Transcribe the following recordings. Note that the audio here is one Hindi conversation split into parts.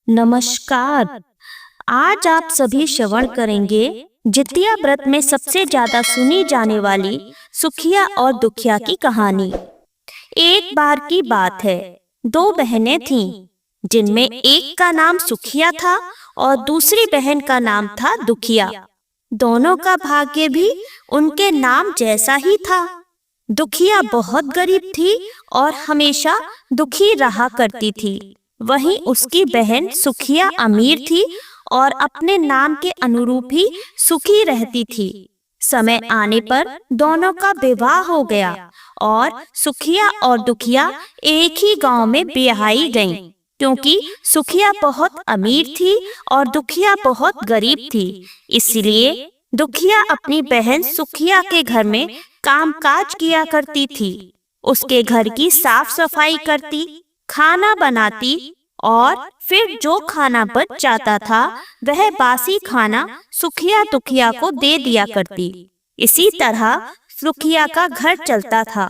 नमस्कार। आज आप सभी श्रवण करेंगे जितिया व्रत में सबसे ज्यादा सुनी जाने वाली सुखिया और दुखिया की कहानी। एक बार की बात है, दो बहनें थीं, जिनमें एक का नाम सुखिया था और दूसरी बहन का नाम था दुखिया। दोनों का भाग्य भी उनके नाम जैसा ही था। दुखिया बहुत गरीब थी और हमेशा दुखी रहा करती थी। वहीं उसकी बहन सुखिया अमीर थी और अपने नाम के अनुरूप ही सुखी रहती थी। समय आने पर दोनों का विवाह हो गया और सुखिया और दुखिया एक ही गांव में ब्याही गईं, क्योंकि सुखिया बहुत अमीर थी और दुखिया बहुत गरीब थी। इसलिए दुखिया अपनी बहन सुखिया के घर में कामकाज किया करती थी। उसके घर की साफ सफाई करती, खाना बनाती और फिर जो खाना बच जाता था वह बासी खाना सुखिया दुखिया को दे दिया करती। इसी तरह सुखिया का घर चलता था।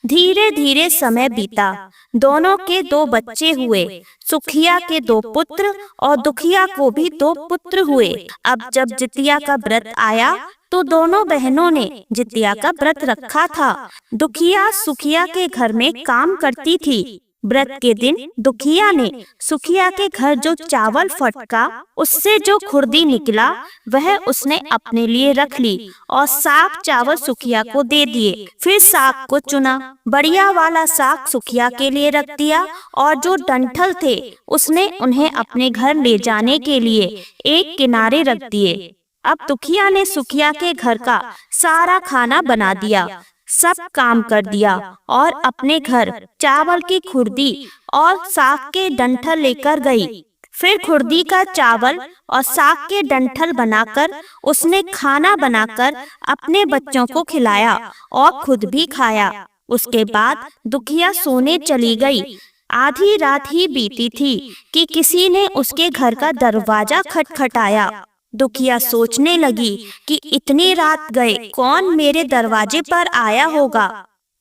धीरे धीरे समय बीता। दोनों के दो बच्चे हुए। सुखिया के दो पुत्र और दुखिया को भी दो पुत्र हुए। अब जब जितिया का व्रत आया तो दोनों बहनों ने जितिया का व्रत रखा था। दुखिया सुखिया के घर में काम करती थी। व्रत के दिन दुखिया ने सुखिया के घर जो चावल फटका, उससे जो खुर्दी निकला वह उसने अपने लिए रख ली और साफ चावल सुखिया को दे दिए। फिर साग को चुना, बढ़िया वाला साग सुखिया के लिए रख दिया और जो डंठल थे उसने उन्हें अपने घर ले जाने के लिए एक किनारे रख दिए। अब दुखिया ने सुखिया के घर का सारा खाना बना दिया, सब काम कर दिया और अपने घर चावल की खुर्दी और साग के डंठल लेकर गई। फिर खुर्दी का चावल और साग के डंठल बनाकर उसने खाना बनाकर अपने बच्चों को खिलाया और खुद भी खाया। उसके बाद दुखिया सोने चली गई। आधी रात ही बीती थी कि किसी ने उसके घर का दरवाजा खटखटाया। दुखिया सोचने लगी कि इतनी रात गए कौन मेरे दरवाजे पर आया होगा।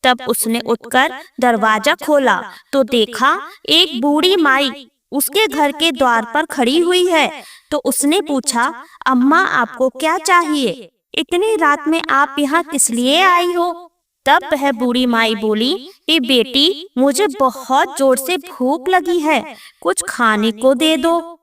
तब उसने उठकर दरवाजा खोला तो देखा एक बूढ़ी माई उसके घर के द्वार पर खड़ी हुई है। तो उसने पूछा, अम्मा आपको क्या चाहिए? इतनी रात में आप यहाँ किस लिए आई हो? तब वह बूढ़ी माई बोली कि बेटी, मुझे बहुत जोर से भूख लगी है, कुछ खाने को दे दो।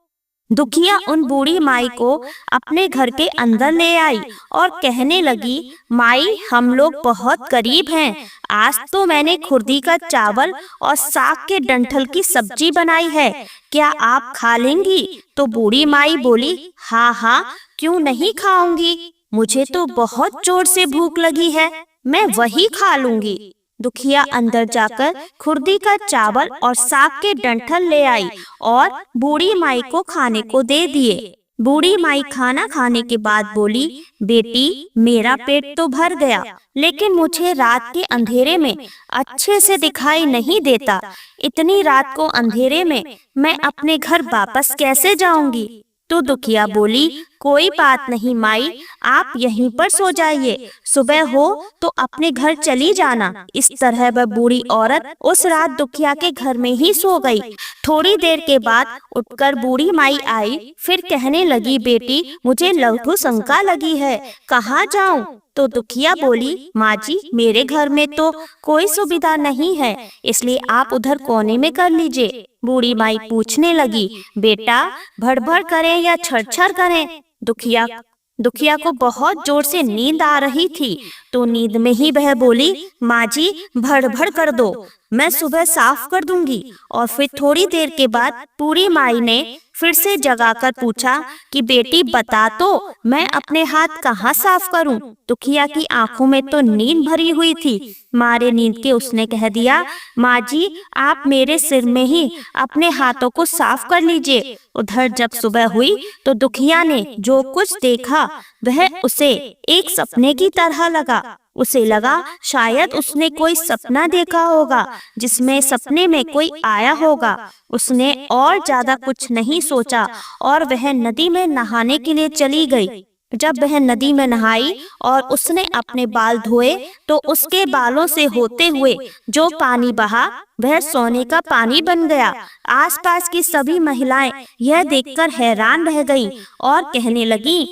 दुखिया उन बूढ़ी माई को अपने घर के अंदर ले आई और कहने लगी, माई हम लोग बहुत गरीब हैं। आज तो मैंने खुर्दी का चावल और साग के डंठल की सब्जी बनाई है, क्या आप खा लेंगी? तो बूढ़ी माई बोली, हाँ हाँ क्यों नहीं खाऊंगी, मुझे तो बहुत जोर से भूख लगी है, मैं वही खा लूंगी। दुखिया अंदर जाकर खुर्दी का चावल और साग के डंठल ले आई और बूढ़ी माई को खाने को दे दिए। बूढ़ी माई खाना खाने के बाद बोली, बेटी मेरा पेट तो भर गया, लेकिन मुझे रात के अंधेरे में अच्छे से दिखाई नहीं देता। इतनी रात को अंधेरे में मैं अपने घर वापस कैसे जाऊंगी? तो दुखिया बोली, कोई बात नहीं माई, आप यहीं पर सो जाइए, सुबह हो तो अपने घर चली जाना। इस तरह वह बूढ़ी औरत उस रात दुखिया के घर में ही सो गई। थोड़ी देर के बाद उठकर बूढ़ी माई आई, फिर कहने लगी, बेटी मुझे लघु शंका लगी है, कहाँ जाऊं? तो दुखिया बोली, माँ जी मेरे घर में तो कोई सुविधा नहीं है, इसलिए आप उधर कोने में कर लीजिए। बूढ़ी माई पूछने लगी, बेटा भड़बड़ करें या छड़छड़ करें? दुखिया को बहुत जोर से नींद आ रही थी, तो नींद में ही वह बोली, माँ जी भड़बड़ कर दो, मैं सुबह साफ कर दूंगी। और फिर थोड़ी देर के बाद बूढ़ी माई ने फिर से जगाकर पूछा कि बेटी बता तो, मैं अपने हाथ कहाँ साफ करूं? दुखिया की आंखों में तो नींद भरी हुई थी। मारे नींद के उसने कह दिया, माँ जी आप मेरे सिर में ही अपने हाथों को साफ कर लीजिए। उधर जब सुबह हुई तो दुखिया ने जो कुछ देखा वह उसे एक सपने की तरह लगा। उसे लगा शायद उसने कोई सपना देखा होगा जिसमें सपने में कोई आया होगा। उसने और ज्यादा कुछ नहीं सोचा और वह नदी में नहाने के लिए चली गई। जब वह नदी में नहाई और उसने अपने बाल धोए तो उसके बालों से होते हुए जो पानी बहा वह सोने का पानी बन गया। आसपास की सभी महिलाएं यह देखकर हैरान रह गईं और कहने लगीं,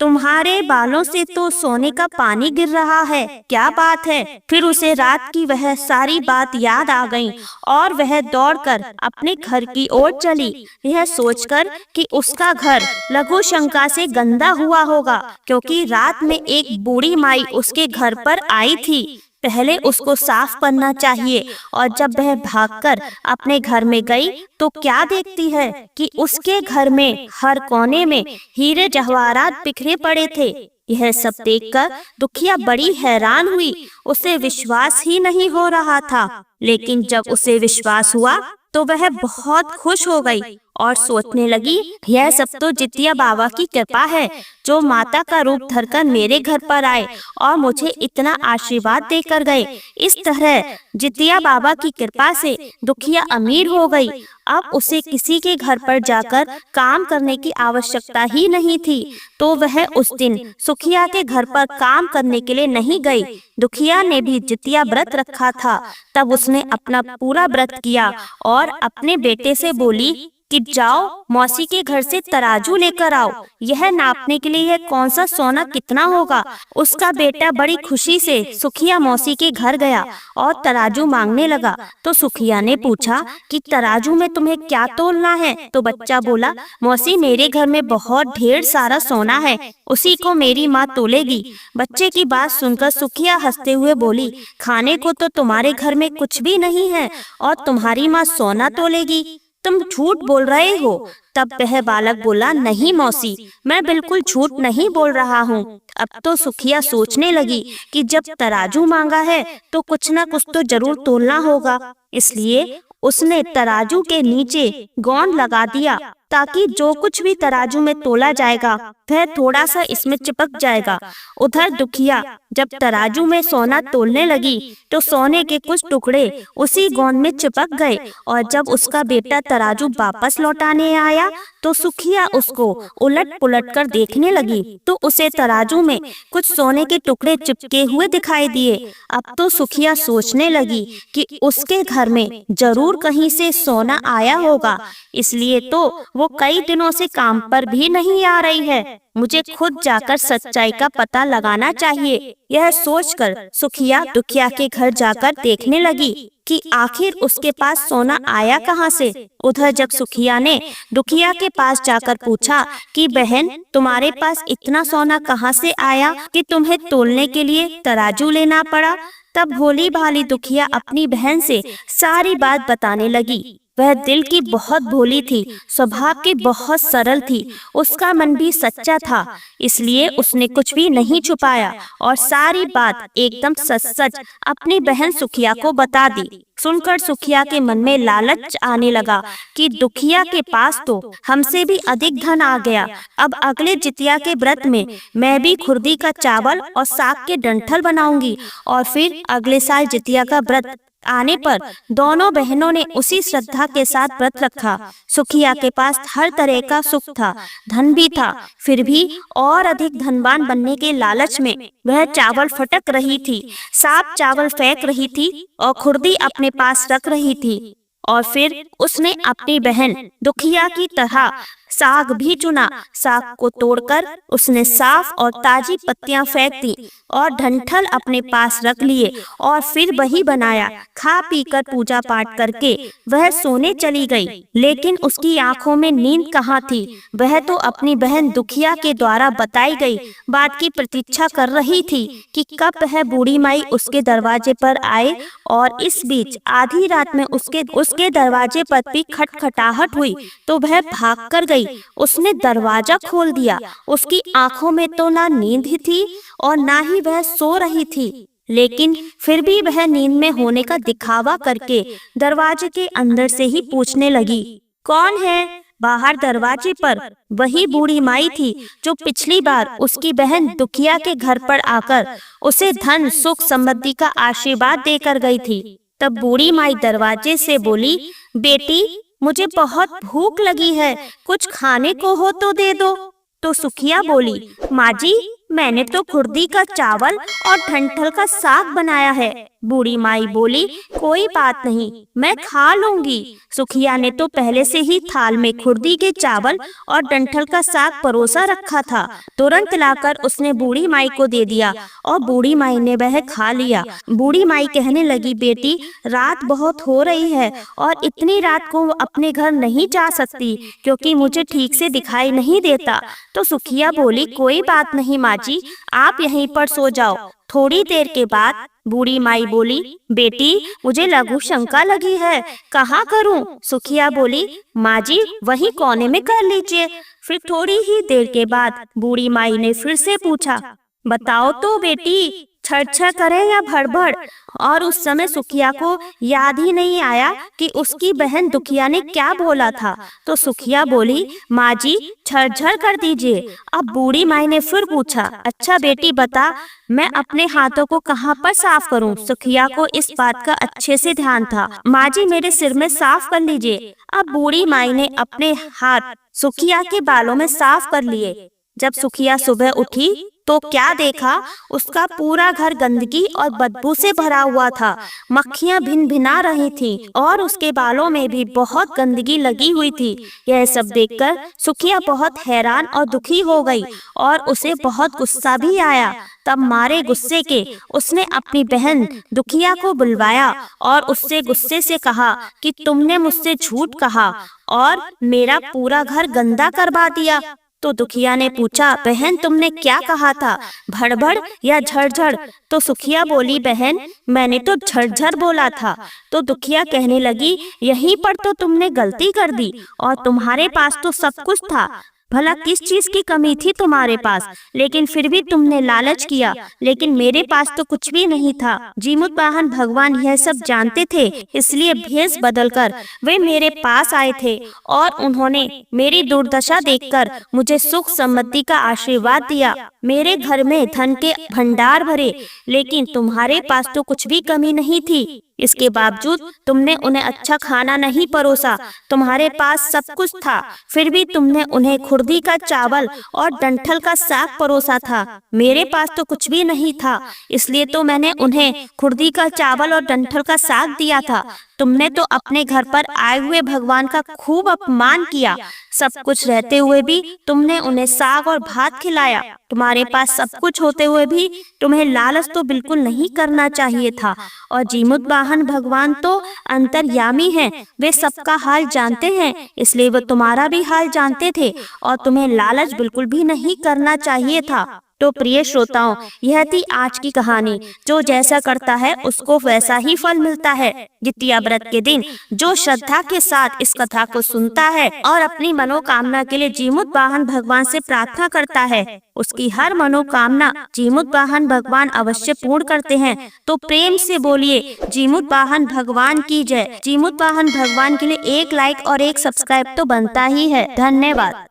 तुम्हारे बालों से तो सोने का पानी गिर रहा है, क्या बात है। फिर उसे रात की वह सारी बात याद आ गई और वह दौड़कर अपने घर की ओर चली, यह सोचकर कि उसका घर लघु शंका से गंदा हुआ होगा, क्योंकि रात में एक बूढ़ी माई उसके घर पर आई थी। पहले उसको साफ करना चाहिए। और जब वह भागकर अपने घर में गई तो क्या देखती है कि उसके घर में हर कोने में हीरे जवाहरात बिखरे पड़े थे। यह सब देखकर दुखिया बड़ी हैरान हुई, उसे विश्वास ही नहीं हो रहा था। लेकिन जब उसे विश्वास हुआ तो वह बहुत खुश हो गई और सोचने लगी, यह सब तो जितिया बाबा की कृपा है, जो माता का रूप धरकर मेरे घर पर आए और मुझे इतना आशीर्वाद देकर गए। इस तरह जितिया बाबा की कृपा से दुखिया अमीर हो गई। अब उसे किसी के घर पर जाकर काम करने की आवश्यकता ही नहीं थी, तो वह उस दिन सुखिया के घर पर काम करने के लिए नहीं गई। दुखिया ने भी जितिया व्रत रखा था, तब उसने अपना पूरा व्रत किया और अपने बेटे से बोली कि जाओ मौसी के घर से तराजू लेकर आओ, यह नापने के लिए यह कौन सा सोना कितना होगा। उसका बेटा बड़ी खुशी से सुखिया मौसी के घर गया और तराजू मांगने लगा। तो सुखिया ने पूछा कि तराजू में तुम्हें क्या तोलना है। तो बच्चा बोला, मौसी मेरे घर में बहुत ढेर सारा सोना है, उसी को मेरी माँ तोलेगी। बच्चे की बात सुनकर सुखिया हंसते हुए बोली, खाने को तो तुम्हारे घर में कुछ भी नहीं है और तुम्हारी माँ सोना तोलेगी, तुम झूठ बोल रहे हो। तब वह बालक बोला, नहीं मौसी, मैं बिल्कुल झूठ नहीं बोल रहा हूँ। अब तो सुखिया सोचने लगी कि जब तराजू मांगा है तो कुछ न कुछ तो जरूर तोलना होगा, इसलिए उसने तराजू के नीचे गोंद लगा दिया ताकि जो कुछ भी तराजू में तोला जाएगा वह थोड़ा सा इसमें चिपक जाएगा। उधर दुखिया जब तराजू में सोना तोलने लगी तो सोने के कुछ टुकड़े उसी गोंद में चिपक गए और जब उसका बेटा तराजू वापस लौटाने आया तो सुखिया उसको उलट पुलट कर देखने लगी तो उसे तराजू में कुछ सोने के टुकड़े चिपके हुए दिखाई दिए। अब तो सुखिया सोचने लगी कि उसके घर में जरूर कहीं से सोना आया होगा, इसलिए तो वो कई दिनों से काम पर भी नहीं आ रही है। मुझे खुद जाकर सच्चाई का पता लगाना चाहिए। यह सोचकर सुखिया दुखिया के घर जाकर देखने लगी कि आखिर उसके पास सोना आया कहाँ से। उधर जब सुखिया ने दुखिया के पास जाकर पूछा कि बहन, तुम्हारे पास इतना सोना कहाँ से आया कि तुम्हें तोलने के लिए तराजू लेना पड़ा, तब भोली भाली दुखिया अपनी बहन से सारी बात बताने लगी। वह दिल की बहुत भोली थी, स्वभाव की बहुत सरल थी, उसका मन भी सच्चा था, इसलिए उसने कुछ भी नहीं छुपाया और सारी बात एकदम सच सच अपनी बहन सुखिया को बता दी। सुनकर सुखिया के मन में लालच आने लगा कि दुखिया के पास तो हमसे भी अधिक धन आ गया। अब अगले जितिया के व्रत में मैं भी खुर्दी का चावल और साग के डंठल बनाऊंगी और फिर अगले साल जितिया का व्रत आने पर दोनों बहनों ने उसी श्रद्धा के साथ व्रत रखा। सुखिया के पास हर तरह का सुख था, धन भी था, फिर भी और अधिक धनवान बनने के लालच में वह चावल फटक रही थी, साफ चावल फेंक रही थी और खुर्दी अपने पास रख रही थी। और फिर उसने अपनी बहन दुखिया की तरह साग भी चुना। साग को तोड़कर उसने साफ और ताजी पत्तियां फेंक दी और डंठल अपने पास रख लिए और फिर वही बनाया। खा पीकर पूजा पाठ करके वह सोने चली गई, लेकिन उसकी आंखों में नींद कहाँ थी। वह तो अपनी बहन दुखिया के द्वारा बताई गई बात की प्रतीक्षा कर रही थी कि कब वह बूढ़ी माई उसके दरवाजे पर आए। और इस बीच आधी रात में उसके दरवाजे पर भी खटखटाहट हुई तो वह भाग कर गई। उसने दरवाजा खोल दिया। उसकी आंखों में तो ना नींद ही थी और ना ही वह सो रही थी, लेकिन फिर भी वह नींद में होने का दिखावा करके दरवाजे के अंदर से ही पूछने लगी, कौन है? बाहर दरवाजे पर वही बूढ़ी माई थी जो पिछली बार उसकी बहन दुखिया के घर पर आकर उसे धन सुख समृद्धि का आशीर्वाद देकर गई थी। तब बूढ़ी माई दरवाजे से बोली, बेटी, मुझे बहुत भूख लगी है, कुछ खाने को हो तो दे दो। तो सुखिया बोली, माँ जी मैंने तो खुर्दी का चावल और डंठल का साग बनाया है। बूढ़ी माई बोली, कोई बात नहीं, मैं खा लूंगी। सुखिया ने तो पहले से ही थाल में खुर्दी के चावल और डंठल का साग परोसा रखा था। तुरंत लाकर उसने बूढ़ी माई को दे दिया और बूढ़ी माई ने वह खा लिया। बूढ़ी माई कहने लगी, बेटी रात बहुत हो रही है और इतनी रात को अपने घर नहीं जा सकती क्योंकि मुझे ठीक से दिखाई नहीं देता। तो सुखिया बोली, कोई बात नहीं माँ जी, आप यहीं पर सो जाओ। थोड़ी देर के बाद बूढ़ी माई बोली, बेटी मुझे लघु शंका लगी है, कहाँ करूं? सुखिया बोली, माँ जी वहीं कोने में कर लीजिए। फिर थोड़ी ही देर के बाद बूढ़ी माई ने फिर से पूछा, बताओ तो बेटी, छड़ करें या भड़बड़? और उस समय सुखिया को याद ही नहीं आया कि उसकी बहन दुखिया ने क्या बोला था। तो सुखिया बोली, माँ जी झरझर कर दीजिए। अब बूढ़ी माई ने फिर पूछा, अच्छा बेटी बता, मैं अपने हाथों को कहाँ पर साफ करूँ? सुखिया को इस बात का अच्छे से ध्यान था। माँ जी मेरे सिर में साफ कर लीजिए। अब बूढ़ी माई ने अपने हाथ सुखिया के बालों में साफ कर लिए। जब सुखिया सुबह उठी तो क्या देखा, उसका पूरा घर गंदगी और बदबू से भरा हुआ था। मक्खियां भिन भिना रही थीं और उसके बालों में भी बहुत गंदगी लगी हुई थी। यह सब देखकर सुखिया बहुत हैरान और दुखी हो गई और उसे बहुत गुस्सा भी आया। तब मारे गुस्से के उसने अपनी बहन दुखिया को बुलवाया और उससे गुस्से से कहा कि तुमने मुझसे झूठ कहा और मेरा पूरा घर गंदा करवा दिया। तो दुखिया ने पूछा, बहन तुमने क्या कहा था, भड़बड़ या झरझर? तो सुखिया बोली, बहन मैंने तो झरझर बोला था। तो दुखिया कहने लगी, यहीं पर तो तुमने गलती कर दी और तुम्हारे पास तो सब कुछ था। भला किस चीज की कमी थी तुम्हारे पास, लेकिन फिर भी तुमने लालच किया, लेकिन मेरे पास तो कुछ भी नहीं था। जीमूत वाहन भगवान यह सब जानते थे, इसलिए भेष बदलकर वे मेरे पास आए थे और उन्होंने मेरी दुर्दशा देखकर मुझे सुख समृद्धि का आशीर्वाद दिया। मेरे घर में धन के भंडार भरे, लेकिन तुम्हारे पास तो कुछ भी कमी नहीं थी। इसके बावजूद तुमने उन्हें अच्छा खाना नहीं परोसा। तुम्हारे पास सब कुछ था, फिर भी तुमने उन्हें खुर्दी का चावल और डंठल का साग परोसा था। मेरे पास तो कुछ भी नहीं था, इसलिए तो मैंने उन्हें खुर्दी का चावल और डंठल का साग दिया था। तुमने तो अपने घर पर आए हुए भगवान का खूब अपमान किया। सब कुछ रहते हुए भी तुमने उन्हें साग और भात खिलाया। तुम्हारे पास सब कुछ होते हुए भी तुम्हें लालच तो बिल्कुल नहीं करना चाहिए था। और जीमूत वाहन भगवान तो अंतर्यामी हैं, वे सबका हाल जानते हैं, इसलिए वो तुम्हारा भी हाल जानते थे और तुम्हें लालच बिल्कुल भी नहीं करना चाहिए था। तो प्रिय श्रोताओं, यह थी आज की कहानी। जो जैसा करता है उसको वैसा ही फल मिलता है। जितिया व्रत के दिन जो श्रद्धा के साथ इस कथा को सुनता है और अपनी मनोकामना के लिए जीमूत वाहन भगवान से प्रार्थना करता है, उसकी हर मनोकामना जीमूत वाहन भगवान अवश्य पूर्ण करते हैं। तो प्रेम से बोलिए, जीमूत वाहन भगवान की जय। जीमूत वाहन भगवान के लिए एक लाइक और एक सब्सक्राइब तो बनता ही है। धन्यवाद।